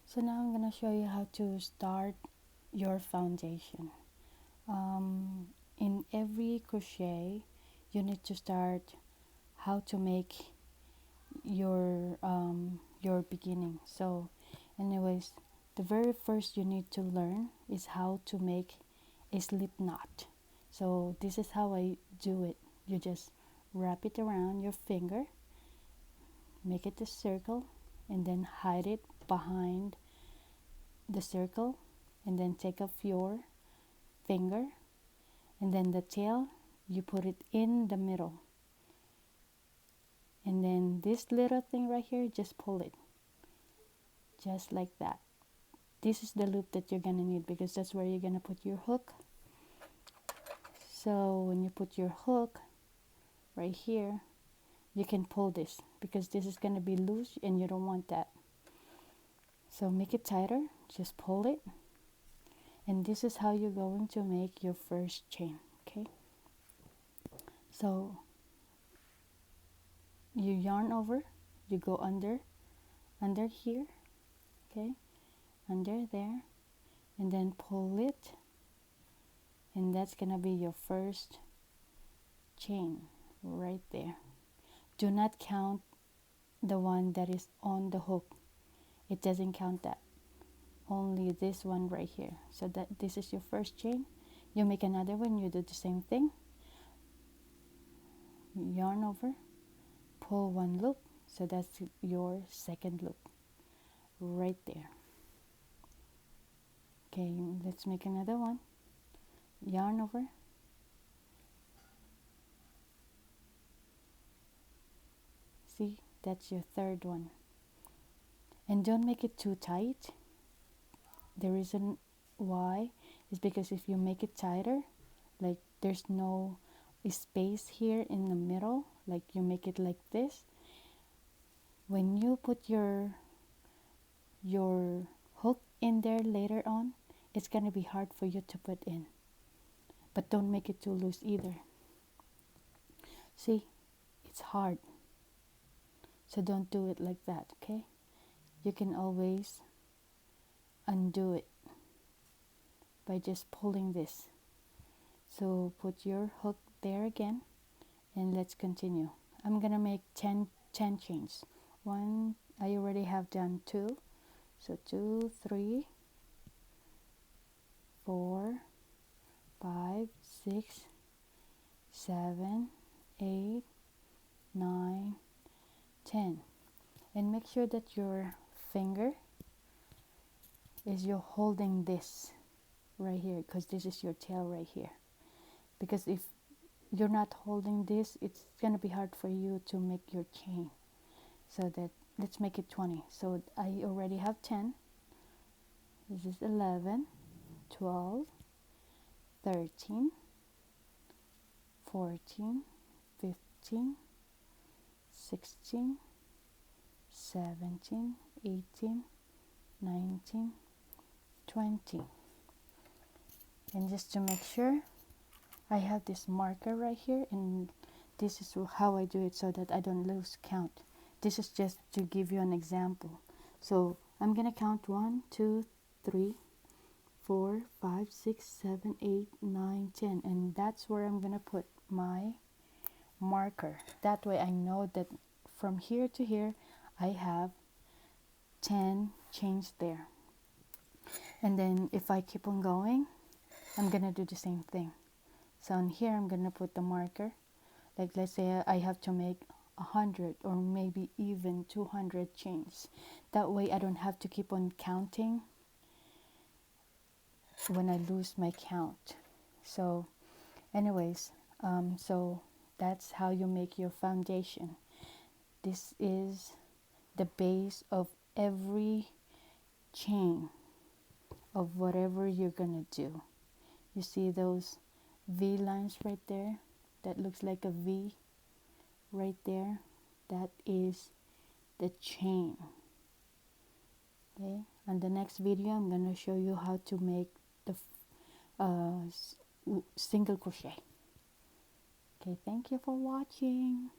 So now I'm gonna show you how to start your foundation. In every crochet, you need to start how to make your beginning. So, anyways, the very first you need to learn is how to make a slip knot. So this is how I do it. You just wrap it around your finger, make it a circle, and then hide it behind the circle, and then take off your finger, and then the tail you put it in the middle, and then this little thing right here, just pull it just like that. This is the loop that you're gonna need because that's where you're gonna put your hook. So when you put your hook right here, you can pull this because this is gonna be loose and you don't want that. So make it tighter, just pull it, and this is how you're going to make your first chain. Okay, so you yarn over, you go under here, okay, under there, and then pull it, and that's gonna be your first chain right there. Do not count the one that is on the hook, it doesn't count that, only this one right here. So that this is your first chain. You make another one, you do the same thing, yarn over, pull one loop, so that's your second loop right there. Okay, let's make another one, yarn over, see, that's your third one. And don't make it too tight. The reason why is because if you make it tighter, like there's no space here in the middle, like you make it like this, when you put your hook in there later on, it's gonna be hard for you to put in. But don't make it too loose either. See, it's hard, so don't do it like that. Okay, you can always undo it by just pulling this. So put your hook there again, and let's continue. I'm gonna make 10 chains. One, I already have done two, so 2, 3, 4, 5, 6, 7, 8, 9, 10. And make sure that your finger is you're holding this right here, because this is your tail right here. Because if you're not holding this, it's gonna be hard for you to make your chain. So that, let's make it 20. So I already have 10. This is 11, 12, 13, 14, 15, 16, 17, 18, 19, 20. And just to make sure, I have this marker right here, and this is how I do it so that I don't lose count. This is just to give you an example. So I'm gonna count 1, 2, 3, 4, 5, 6, 7, 8, 9, 10, and that's where I'm gonna put my marker. That way I know that from here to here I have 10 chains there. And then if I keep on going, I'm gonna do the same thing. So on here I'm gonna put the marker. Like let's say I have to make 100 or maybe even 200 chains. That way I don't have to keep on counting when I lose my count. So anyways, so that's how you make your foundation. This is the base of every chain of whatever you're gonna do. You see those V lines right there? That looks like a V right there. That is the chain. Okay, on the next video I'm gonna show you how to make the single crochet. Okay, thank you for watching.